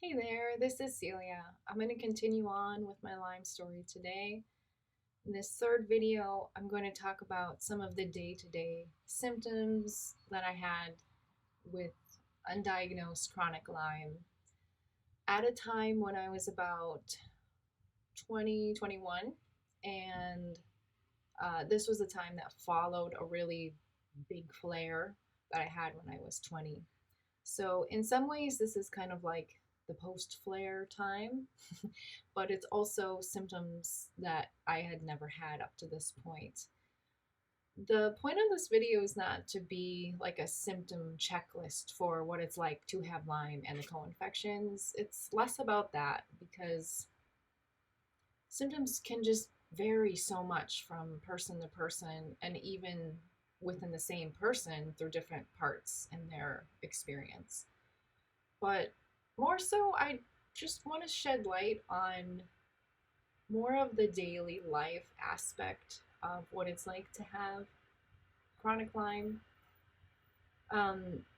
Hey there, this is Celia. I'm going to continue on with my Lyme story today. In this third video, I'm going to talk about some of the day-to-day symptoms that I had with undiagnosed chronic Lyme at a time when I was about 20, 21, and this was a time that followed a really big flare that I had when I was 20. So in some ways, this is kind of like the post-flare time, but it's also symptoms that I had never had up to this point. The point of this video is not to be like a symptom checklist for what it's like to have Lyme and the co-infections. It's less about that because symptoms can just vary so much from person to person and even within the same person through different parts in their experience. But more so, I just want to shed light on more of the daily life aspect of what it's like to have chronic Lyme.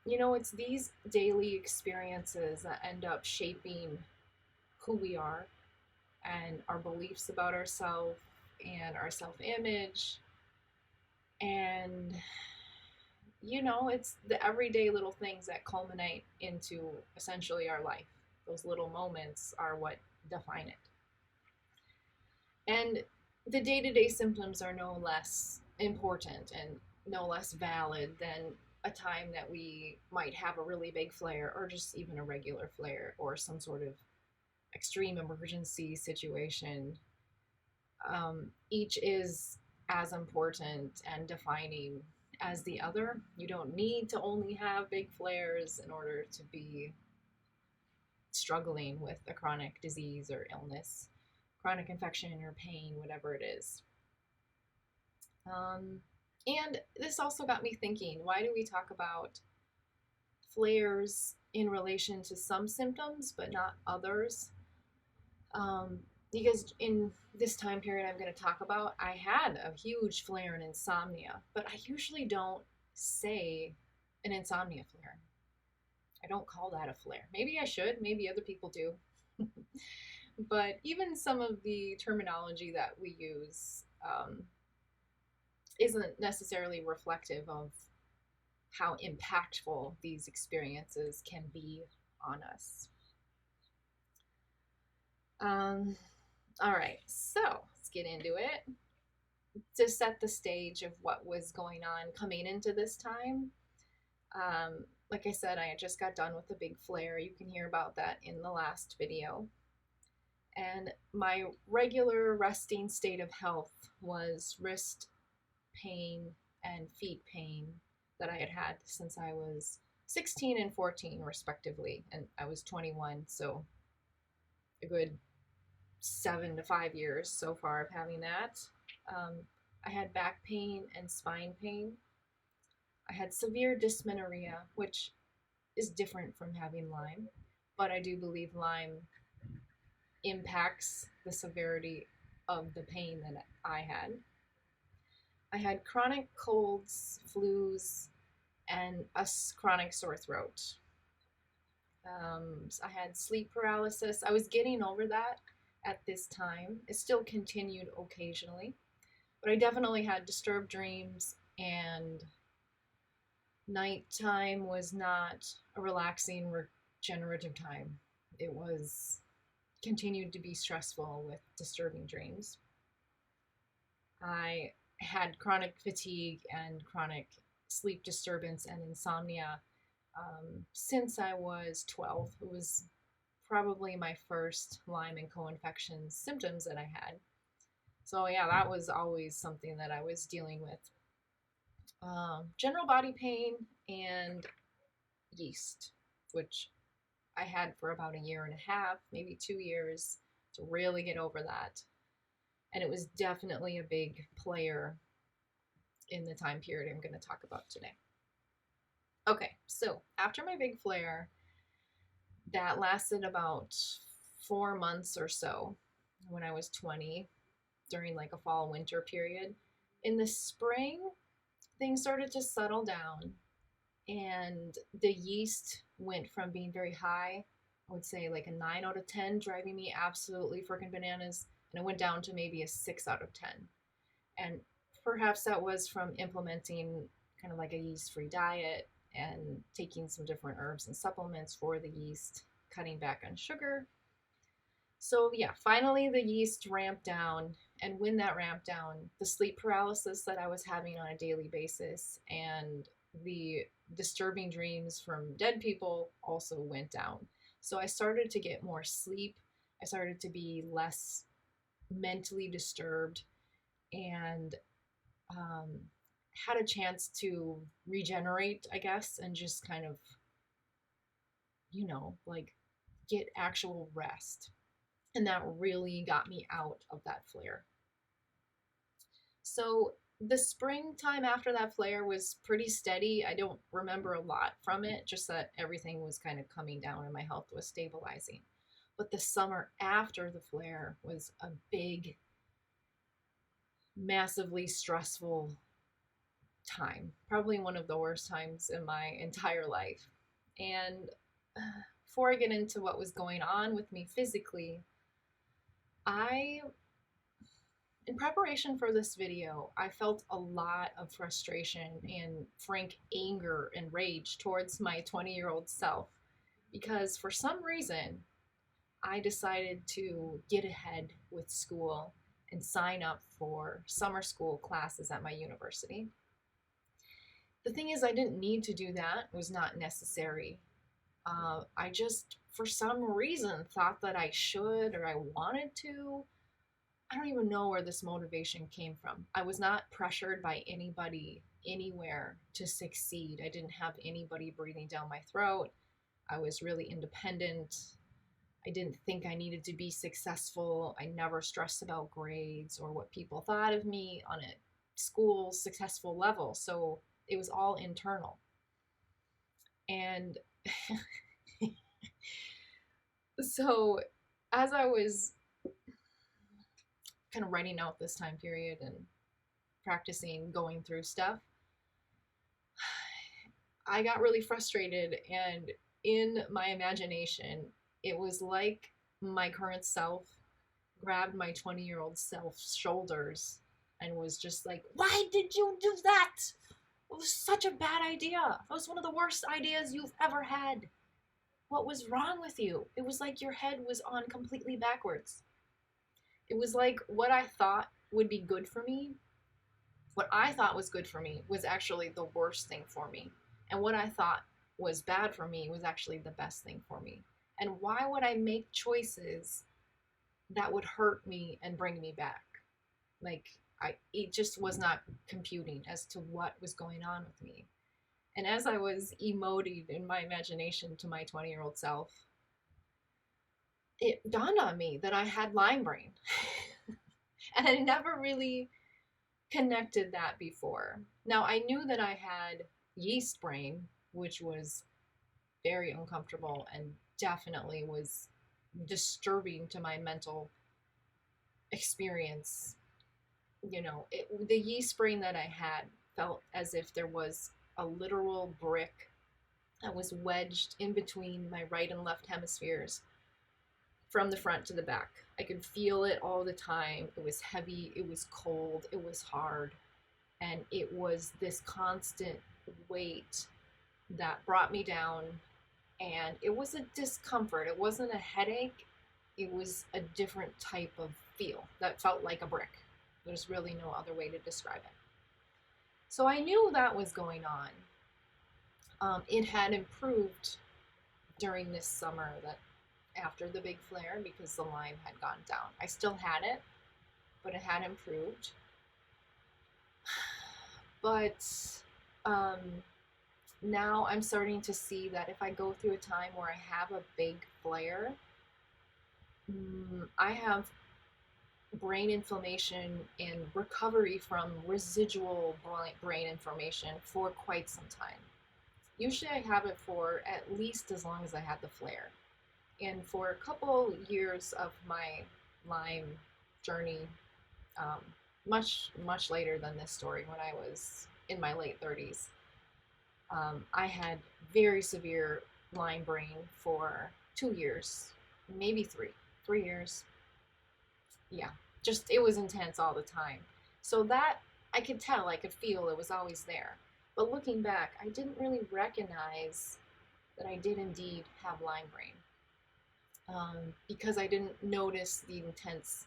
It's these daily experiences that end up shaping who we are and our beliefs about ourselves and our self image. And, it's the everyday little things that culminate into essentially our life. Those little moments are what define it. And the day to day symptoms are no less important and no less valid than a time that we might have a really big flare or just even a regular flare or some sort of extreme emergency situation. Each is as important and defining as the other. You don't need to only have big flares in order to be struggling with a chronic disease or illness, chronic infection or pain, whatever it is. And this also got me thinking, why do we talk about flares in relation to some symptoms but not others? Because in this time period I'm going to talk about, I had a huge flare in insomnia, but I usually don't say an insomnia flare. I don't call that a flare. Maybe I should, maybe other people do. But even some of the terminology that we use isn't necessarily reflective of how impactful these experiences can be on us. All right, so let's get into it. To set the stage of what was going on coming into this time, like I said, I just got done with a big flare. You can hear about that in the last video. And my regular resting state of health was wrist pain and feet pain that I had had since I was 16 and 14 respectively, and I was 21, so a good 7 to 5 years so far of having that. I had back pain and spine pain. I had severe dysmenorrhea, which is different from having Lyme, but I do believe Lyme impacts the severity of the pain that I had. I had chronic colds, flus, and a chronic sore throat. I had sleep paralysis. I was getting over that at this time. It still continued occasionally, but I definitely had disturbed dreams, and nighttime was not a relaxing, regenerative time. It was continued to be stressful with disturbing dreams. I had chronic fatigue and chronic sleep disturbance and insomnia since I was 12. It was probably my first Lyme and co-infection symptoms that I had. So yeah, that was always something that I was dealing with. General body pain and yeast, which I had for about a year and a half, maybe 2 years to really get over that. And it was definitely a big player in the time period I'm going to talk about today. Okay, so after my big flare, that lasted about 4 months or so when I was 20, during like a fall winter period. In the spring, things started to settle down, and the yeast went from being very high I would say like a 9 out of 10, driving me absolutely freaking bananas. And it went down to maybe a 6 out of 10. And perhaps that was from implementing kind of like a yeast free diet and taking some different herbs and supplements for the yeast, cutting back on sugar. So, yeah, finally the yeast ramped down. And when that ramped down, the sleep paralysis that I was having on a daily basis and the disturbing dreams from dead people also went down. So, I started to get more sleep. I started to be less mentally disturbed and um, had a chance to regenerate, I guess, and just kind of, like get actual rest. And that really got me out of that flare. So the springtime after that flare was pretty steady. I don't remember a lot from it, just that everything was kind of coming down and my health was stabilizing. But the summer after the flare was a big, massively stressful time, probably one of the worst times in my entire life. And before I get into what was going on with me physically, I, in preparation for this video, I felt a lot of frustration and frank anger and rage towards my 20-year-old self because for some reason I decided to get ahead with school and sign up for summer school classes at my university. The thing is, I didn't need to do that. It was not necessary. I just, for some reason, thought that I should or I wanted to. I don't even know where this motivation came from. I was not pressured by anybody anywhere to succeed. I didn't have anybody breathing down my throat. I was really independent. I didn't think I needed to be successful. I never stressed about grades or what people thought of me on a school successful level. So it was all internal. And so as I was kind of writing out this time period and practicing going through stuff, I got really frustrated, and in my imagination, it was like my current self grabbed my 20-year-old self's shoulders and was just like, "Why did you do that? It was such a bad idea. It was one of the worst ideas you've ever had. What was wrong with you?" It was like your head was on completely backwards. It was like what I thought would be good for me, what I thought was good for me was actually the worst thing for me. And what I thought was bad for me was actually the best thing for me. And why would I make choices that would hurt me and bring me back? Like, it just was not computing as to what was going on with me. And as I was emoting in my imagination to my 20-year-old self, it dawned on me that I had Lyme brain. And I never really connected that before. Now, I knew that I had yeast brain, which was very uncomfortable and definitely was disturbing to my mental experience. The yeast brain that I had felt as if there was a literal brick that was wedged in between my right and left hemispheres from the front to the back. I could feel it all the time. It was heavy, it was cold, it was hard, and it was this constant weight that brought me down. And it was a discomfort. It wasn't a headache. It was a different type of feel that felt like a brick. There's really no other way to describe it. So I knew that was going on. It had improved during this summer, that after the big flare, because the Lyme had gone down. I still had it, but it had improved. But now I'm starting to see that if I go through a time where I have a big flare, I have brain inflammation and recovery from residual brain inflammation for quite some time. Usually I have it for at least as long as I had the flare. And for a couple years of my Lyme journey, much later than this story, when I was in my late 30s, I had very severe Lyme brain for 2 years, maybe 3 years. Yeah, just it was intense all the time. So that I could tell, I could feel it was always there. But looking back, I didn't really recognize that I did indeed have Lyme brain, because I didn't notice the intense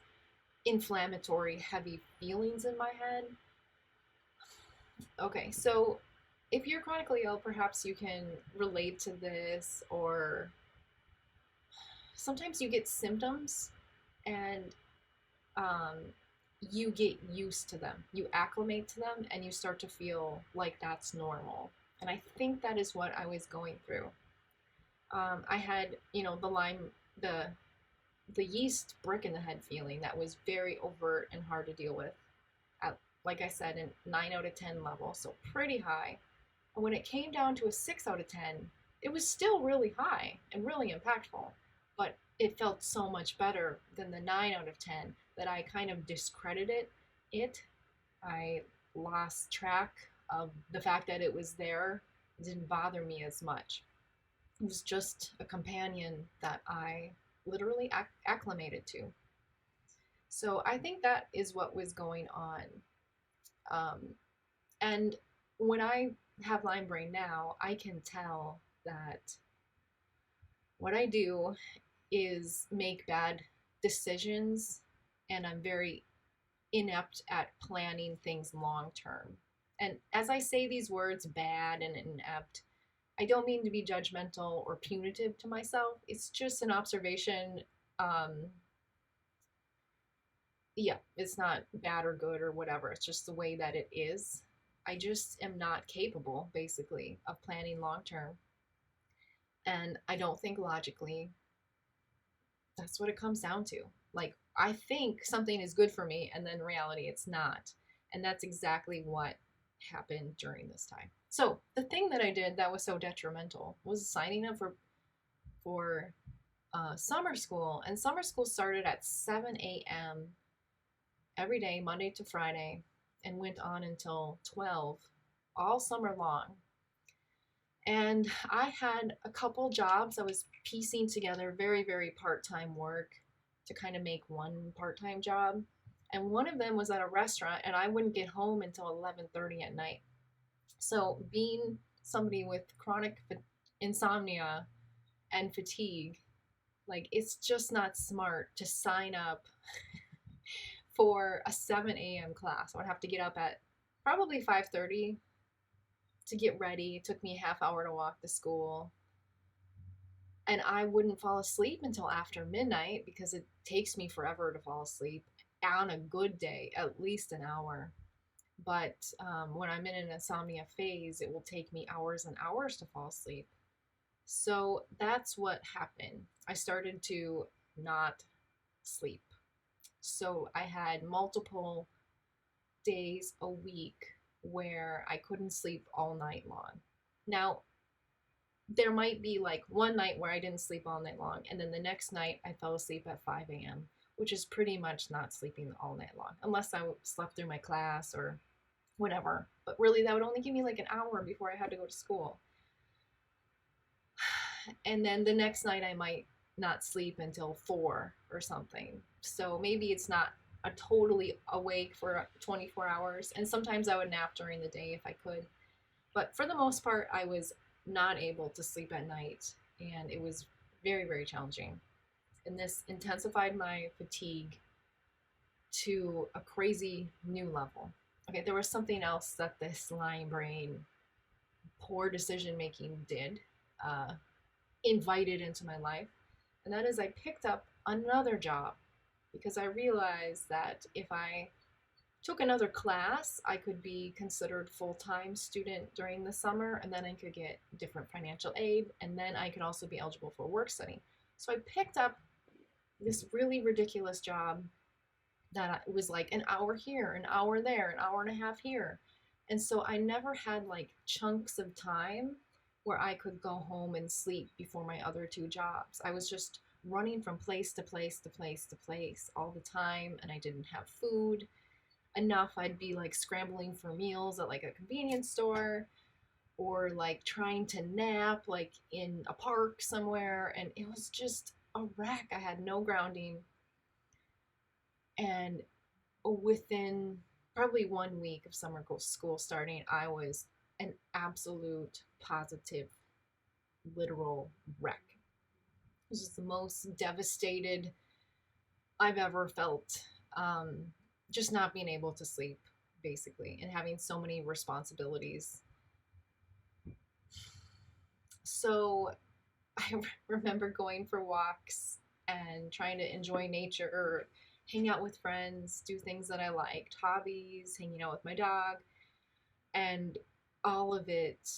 inflammatory, heavy feelings in my head. Okay, so if you're chronically ill, perhaps you can relate to this, or sometimes you get symptoms and um, you get used to them, you acclimate to them, and you start to feel like that's normal. And I think that is what I was going through. I had, the Lyme, the yeast brick in the head feeling that was very overt and hard to deal with. At, like I said, a 9 out of 10 level, so pretty high. And when it came down to a 6 out of 10, it was still really high and really impactful, but it felt so much better than the 9 out of 10 that I kind of discredited it. I lost track of the fact that it was there. It didn't bother me as much. It was just a companion that I literally acclimated to. So I think that is what was going on. And when I have Lyme brain now, I can tell that what I do is make bad decisions, and I'm very inept at planning things long term. And as I say these words, bad and inept, I don't mean to be judgmental or punitive to myself. It's just an observation. Yeah, it's not bad or good or whatever. It's just the way that it is. I just am not capable, basically, of planning long term. And I don't think logically. That's what it comes down to. Like, I think something is good for me, and then in reality, it's not. And that's exactly what happened during this time. So the thing that I did that was so detrimental was signing up for summer school. And summer school started at 7 a.m. every day, Monday to Friday, and went on until 12, all summer long. And I had a couple jobs. I was piecing together very, very part-time work to kind of make one part-time job. And one of them was at a restaurant, and I wouldn't get home until 11:30 at night. So being somebody with chronic insomnia and fatigue, like, it's just not smart to sign up for a 7 a.m. class. I would have to get up at probably 5:30 to get ready. It took me a half hour to walk to school. And I wouldn't fall asleep until after midnight because it takes me forever to fall asleep. On a good day, at least an hour. But when I'm in an insomnia phase, it will take me hours and hours to fall asleep. So that's what happened. I started to not sleep. So I had multiple days a week where I couldn't sleep all night long. Now, there might be like one night where I didn't sleep all night long, and then the next night I fell asleep at 5 a.m., which is pretty much not sleeping all night long, unless I slept through my class or whatever. But really, that would only give me like an hour before I had to go to school. And then the next night I might not sleep until 4 or something. So maybe it's not a totally awake for 24 hours. And sometimes I would nap during the day if I could. But for the most part, I was not able to sleep at night, and it was very, very challenging. And this intensified my fatigue to a crazy new level. Okay, there was something else that this Lyme brain, poor decision making did, invited into my life, and that is I picked up another job because I realized that if I took another class, I could be considered full-time student during the summer, and then I could get different financial aid, and then I could also be eligible for work study. So I picked up this really ridiculous job that was like an hour here, an hour there, an hour and a half here. And so I never had like chunks of time where I could go home and sleep before my other two jobs. I was just running from place to place to place to place all the time, and I didn't have food enough. I'd be like scrambling for meals at like a convenience store. or like trying to nap like in a park somewhere, and it was just a wreck. I had no grounding, and within probably 1 week of summer school starting, I was an absolute positive literal wreck. This is the most devastated I've ever felt. Just not being able to sleep, basically, and having so many responsibilities. So I remember going for walks and trying to enjoy nature, or hang out with friends, do things that I liked, hobbies, hanging out with my dog, and all of it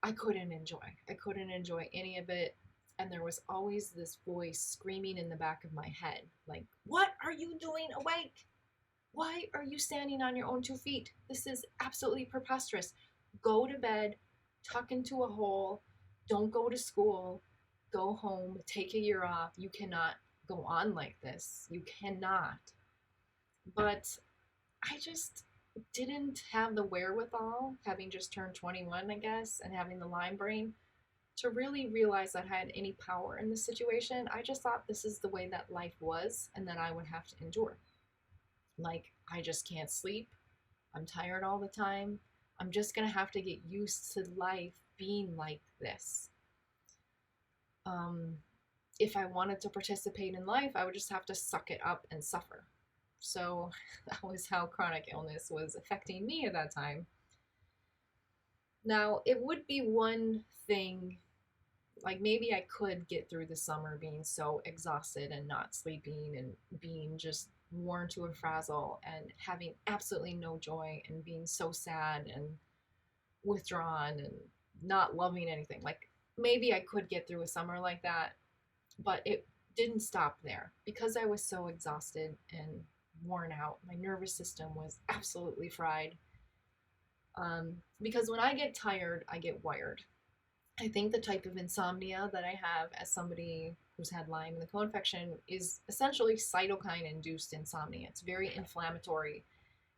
I couldn't enjoy. I couldn't enjoy any of it. And there was always this voice screaming in the back of my head, like, "What are you doing awake? Why are you standing on your own 2 feet? This is absolutely preposterous. Go to bed, tuck into a hole, don't go to school, go home, take a year off. You cannot go on like this. You cannot." But I just didn't have the wherewithal, having just turned 21, I guess, and having the Lyme brain, to really realize that I had any power in this situation. I just thought this is the way that life was and that I would have to endure. Like, I just can't sleep. I'm tired all the time. I'm just going to have to get used to life being like this. Um, if I wanted to participate in life, I would just have to suck it up and suffer. So that was how chronic illness was affecting me at that time. Now, it would be one thing, like maybe I could get through the summer being so exhausted and not sleeping and being just worn to a frazzle and having absolutely no joy and being so sad and withdrawn and not loving anything. Like maybe I could get through a summer like that, but it didn't stop there because I was so exhausted and worn out. My nervous system was absolutely fried. Because when I get tired, I get wired. I think the type of insomnia that I have as somebody who's had Lyme and the co-infection is essentially cytokine-induced insomnia. It's very inflammatory,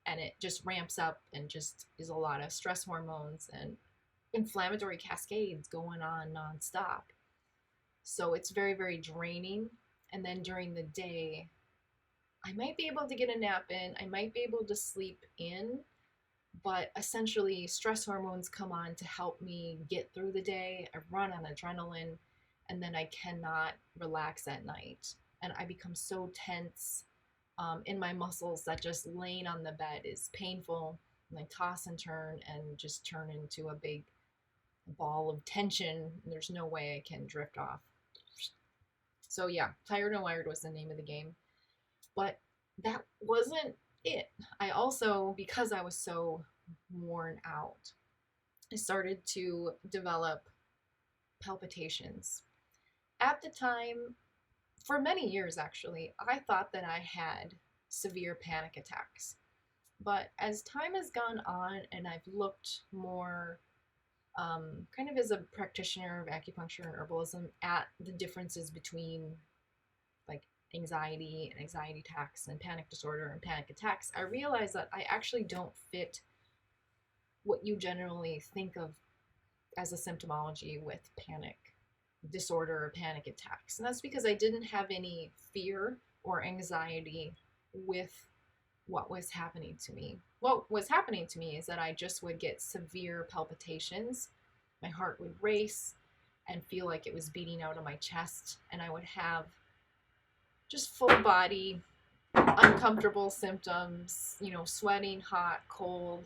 and it just ramps up and just is a lot of stress hormones and inflammatory cascades going on nonstop. So it's very, very draining. And then during the day, I might be able to get a nap in, I might be able to sleep in, but essentially stress hormones come on to help me get through the day. I run on adrenaline, and then I cannot relax at night, and I become so tense in my muscles that just laying on the bed is painful, and I toss and turn and just turn into a big ball of tension. There's no way I can drift off. So yeah, Tired and Wired was the name of the game. But that wasn't it. I also, because I was so worn out, I started to develop palpitations. At the time, for many years actually, I thought that I had severe panic attacks. But as time has gone on and I've looked more kind of as a practitioner of acupuncture and herbalism at the differences between like anxiety and anxiety attacks and panic disorder and panic attacks, I realized that I actually don't fit what you generally think of as a symptomology with panic disorder or panic attacks. And that's because I didn't have any fear or anxiety with what was happening to me. What was happening to me is that I just would get severe palpitations. My heart would race and feel like it was beating out of my chest, and I would have just full body uncomfortable symptoms, sweating, hot, cold.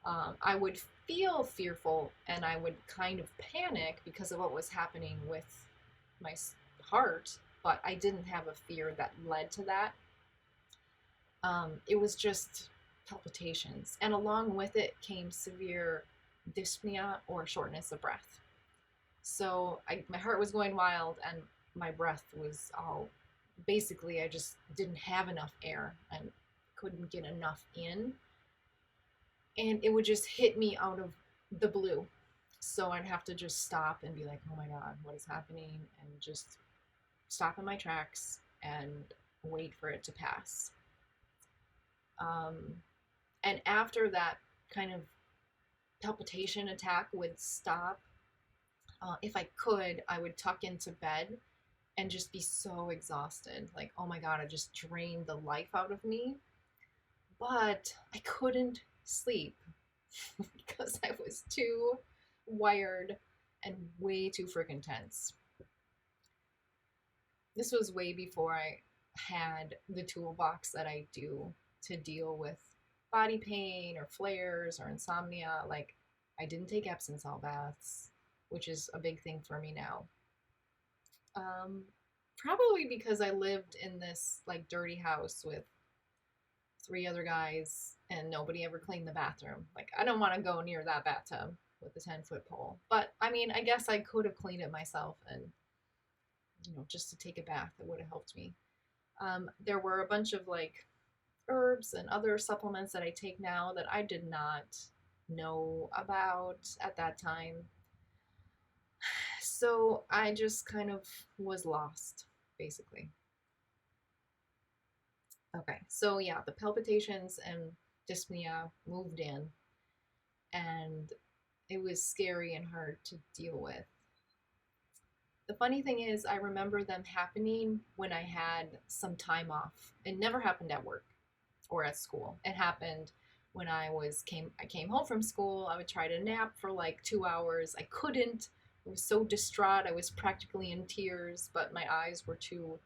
I would feel fearful and I would kind of panic because of what was happening with my heart, but I didn't have a fear that led to that. It was just palpitations, and along with it came severe dyspnea or shortness of breath. So my heart was going wild and my breath was all, basically I just didn't have enough air and couldn't get enough in, and it would just hit me out of the blue. So I'd have to just stop and be like, oh my God, what is happening? And just stop in my tracks and wait for it to pass. And after that kind of palpitation attack would stop, if I could, I would tuck into bed and just be so exhausted. Like, oh my God, I just drained the life out of me. But I couldn't sleep because I was too wired and way too freaking tense. This was way before I had the toolbox that I do to deal with body pain or flares or insomnia. Like, I didn't take Epsom salt baths, which is a big thing for me now. Um, Probably because I lived in this like dirty house with three other guys and nobody ever cleaned the bathroom. Like, I don't want to go near that bathtub with a 10-foot pole. But I mean, I guess I could have cleaned it myself and, just to take a bath, it would have helped me. There were a bunch of like herbs and other supplements that I take now that I did not know about at that time. So I just kind of was lost, basically. Okay, so yeah, the palpitations and dyspnea moved in, and it was scary and hard to deal with. The funny thing is, I remember them happening when I had some time off. It never happened at work or at school. It happened when I came home from school. I would try to nap for like 2 hours. I couldn't. I was so distraught. I was practically in tears, but my eyes were too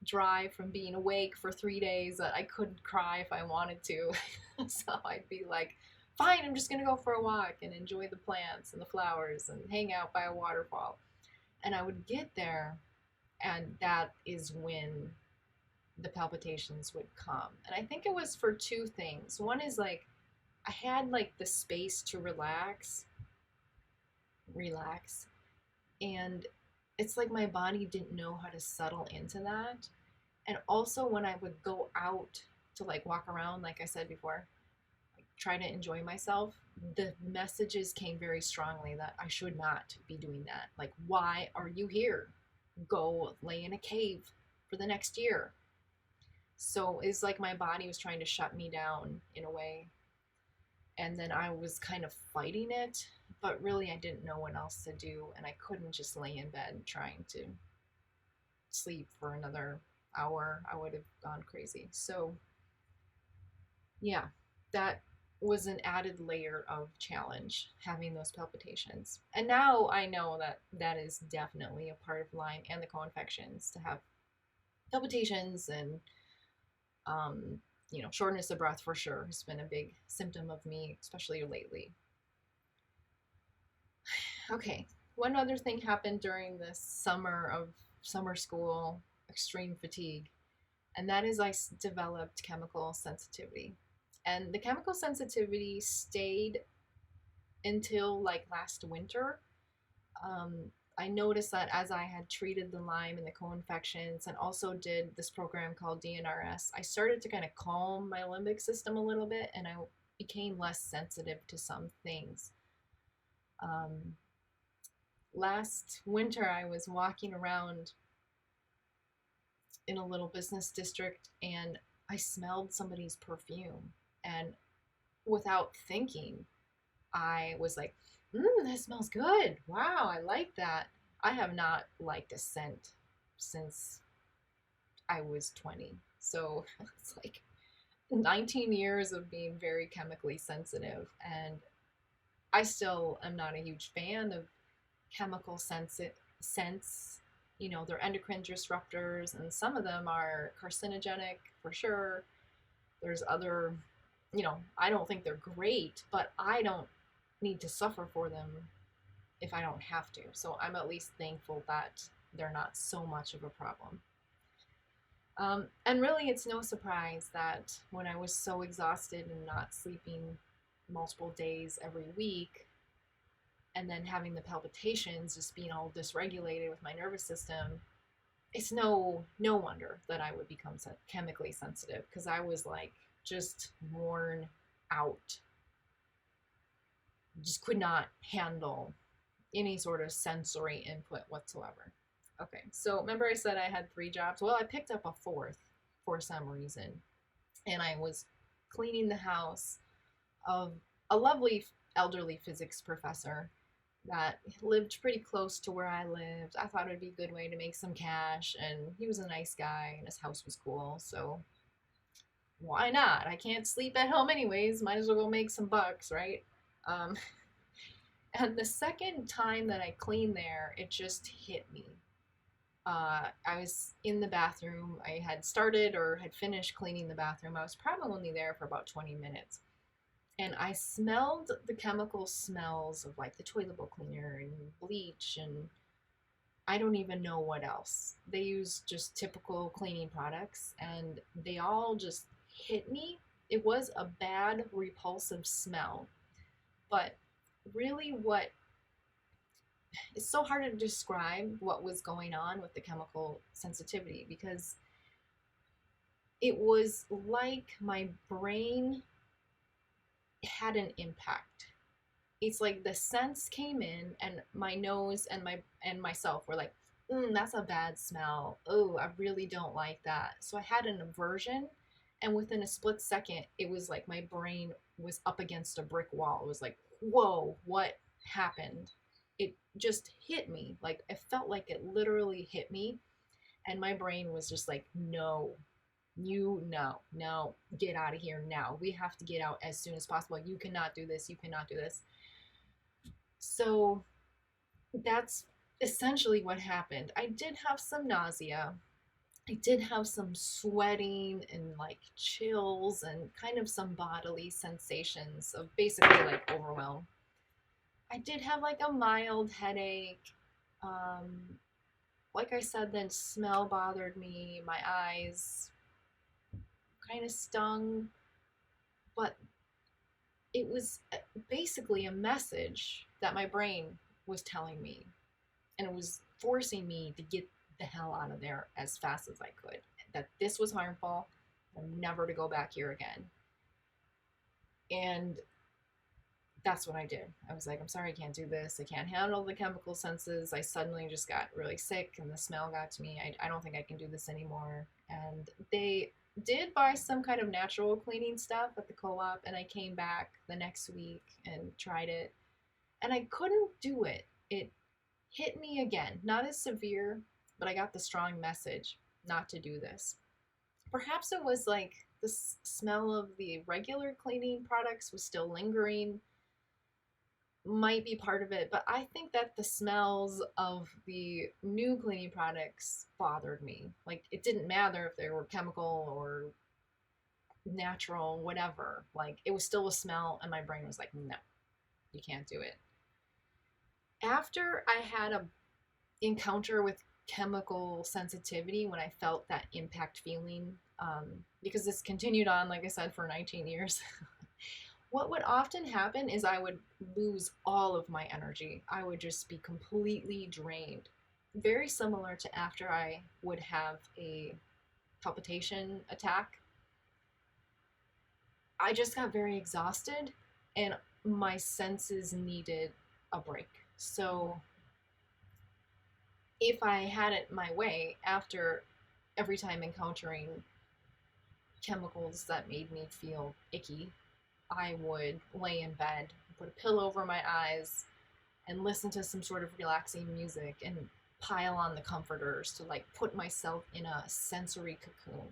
dry from being awake for 3 days that I couldn't cry if I wanted to. So I'd be like, fine, I'm just gonna go for a walk and enjoy the plants and the flowers and hang out by a waterfall. And I would get there, and that is when the palpitations would come. And I think it was for two things. One is like I had like the space to relax, and it's like my body didn't know how to settle into that. And also when I would go out to like walk around, like I said before, like try to enjoy myself, the messages came very strongly that I should not be doing that. Like, why are you here? Go lay in a cave for the next year. So it's like my body was trying to shut me down in a way. And then I was kind of fighting it, but really I didn't know what else to do. And I couldn't just lay in bed trying to sleep for another hour. I would have gone crazy. So yeah, that was an added layer of challenge, having those palpitations. And now I know that that is definitely a part of Lyme and the co-infections, to have palpitations and shortness of breath for sure has been a big symptom of me, especially lately. Okay, one other thing happened during this summer school extreme fatigue, and that is I developed chemical sensitivity. And the chemical sensitivity stayed until like last winter. I noticed that as I had treated the Lyme and the co-infections and also did this program called DNRS, I started to kind of calm my limbic system a little bit, and I became less sensitive to some things. Last winter, I was walking around in a little business district and I smelled somebody's perfume. And without thinking, I was like, that smells good. Wow, I like that. I have not liked a scent since I was 20. So it's like 19 years of being very chemically sensitive. And I still am not a huge fan of chemical scents. They're endocrine disruptors, and some of them are carcinogenic for sure. There's other, I don't think they're great, but I don't need to suffer for them if I don't have to. So I'm at least thankful that they're not so much of a problem. And really, it's no surprise that when I was so exhausted and not sleeping multiple days every week, and then having the palpitations, just being all dysregulated with my nervous system, it's no wonder that I would become chemically sensitive, because I was like just worn out. Just could not handle any sort of sensory input whatsoever. Okay, so remember I said I had 3 jobs? Well, I picked up a 4th for some reason, and I was cleaning the house of a lovely elderly physics professor that lived pretty close to where I lived. I thought it would be a good way to make some cash, and he was a nice guy, and his house was cool, so why not? I can't sleep at home anyways. Might as well go make some bucks, right? Um, and the second time that I cleaned there, it just hit me. I was in the bathroom. I had started or had finished cleaning the bathroom. I was probably only there for about 20 minutes. And I smelled the chemical smells of like the toilet bowl cleaner and bleach and I don't even know what else. They use just typical cleaning products and they all just hit me. It was a bad, repulsive smell. But really, what it's so hard to describe what was going on with the chemical sensitivity because it was like my brain had an impact. It's like the sense came in and my nose and myself were like, that's a bad smell. Oh, I really don't like that. So I had an aversion, and within a split second it was like my brain was up against a brick wall. It was like, whoa, what happened? It just hit me. Like it felt like it literally hit me, and my brain was just like, no, no, get out of here now. We have to get out as soon as possible. You cannot do this. You cannot do this. So that's essentially what happened. I did have some nausea. I did have some sweating and like chills and kind of some bodily sensations of basically like overwhelm. I did have like a mild headache. Um, like I said, then smell bothered me. My eyes kind of stung, but it was basically a message that my brain was telling me, and it was forcing me to get the hell out of there as fast as I could. That this was harmful, and never to go back here again. And that's what I did. I was like, I'm sorry, I can't do this. I can't handle the chemical senses. I suddenly just got really sick, and the smell got to me. I don't think I can do this anymore. And they did buy some kind of natural cleaning stuff at the co-op, and I came back the next week and tried it, and I couldn't do it. It hit me again. Not as severe, but I got the strong message not to do this. Perhaps it was like the smell of the regular cleaning products was still lingering, might be part of it, but I think that the smells of the new cleaning products bothered me. Like it didn't matter if they were chemical or natural, whatever. Like it was still a smell, and my brain was like, no, you can't do it. After I had a encounter with chemical sensitivity, when I felt that impact feeling, because this continued on, like I said, for 19 years, what would often happen is I would lose all of my energy. I would just be completely drained. Very similar to after I would have a palpitation attack. I just got very exhausted and my senses needed a break. So if I had it my way, after every time encountering chemicals that made me feel icky, I would lay in bed, put a pillow over my eyes, and listen to some sort of relaxing music and pile on the comforters to like put myself in a sensory cocoon.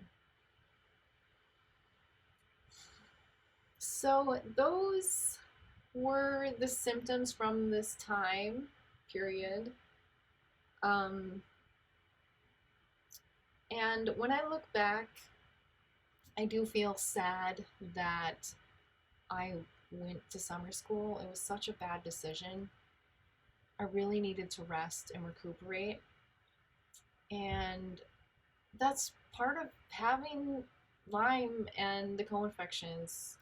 So those were the symptoms from this time period. And when I look back, I do feel sad that I went to summer school. It was such a bad decision. I really needed to rest and recuperate. And that's part of having Lyme and the co-infections,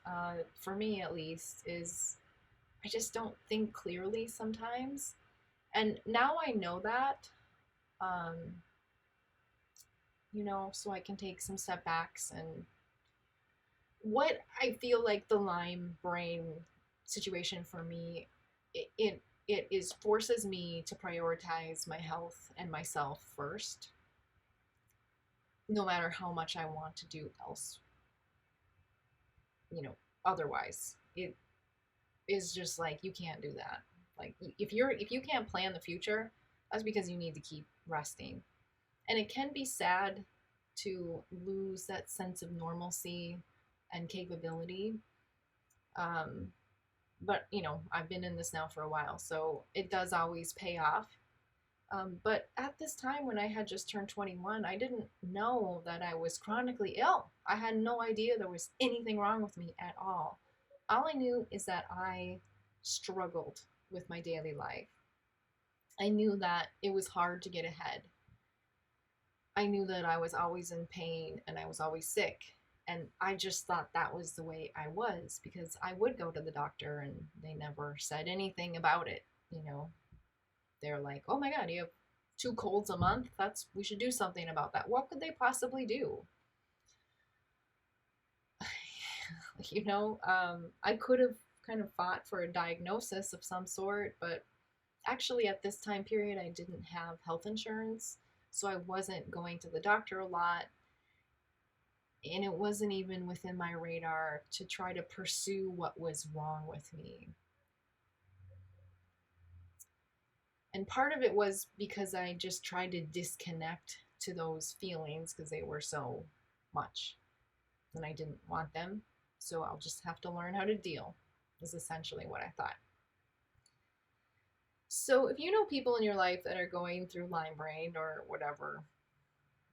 for me at least, is I just don't think clearly sometimes. And now I know that, um, so I can take some setbacks. And what I feel like the Lyme brain situation for me, it is forces me to prioritize my health and myself first, no matter how much I want to do else, otherwise. is just like, you can't do that. Like, if you can't plan the future, that's because you need to keep resting. And it can be sad to lose that sense of normalcy and capability. Um, but I've been in this now for a while, so it does always pay off. But at this time, when I had just turned 21, I didn't know that I was chronically ill. I had no idea there was anything wrong with me at all. All I knew is that I struggled with my daily life. I knew that it was hard to get ahead. I knew that I was always in pain and I was always sick. And I just thought that was the way I was, because I would go to the doctor and they never said anything about it. They're like, "Oh my God, you have 2 colds a month? We should do something about that." What could they possibly do? I could have kind of fought for a diagnosis of some sort, but actually at this time period, I didn't have health insurance, so I wasn't going to the doctor a lot, and it wasn't even within my radar to try to pursue what was wrong with me. And part of it was because I just tried to disconnect to those feelings because they were so much and I didn't want them. So I'll just have to learn how to deal, is essentially what I thought. So if you know people in your life that are going through Lyme brain or whatever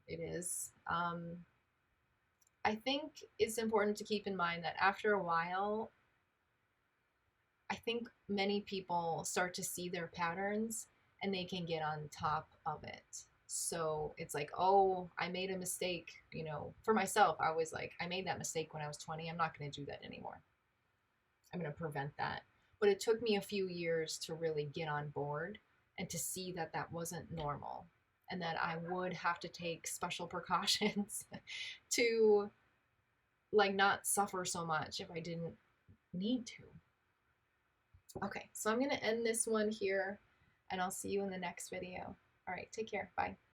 it is, I think it's important to keep in mind that after a while, I think many people start to see their patterns and they can get on top of it. So it's like, oh, I made a mistake. For myself, I was like, I made that mistake when I was 20. I'm not going to do that anymore. I'm going to prevent that. But it took me a few years to really get on board and to see that that wasn't normal and that I would have to take special precautions to like not suffer so much if I didn't need to. Okay, so I'm going to end this one here and I'll see you in the next video. All right, take care. Bye.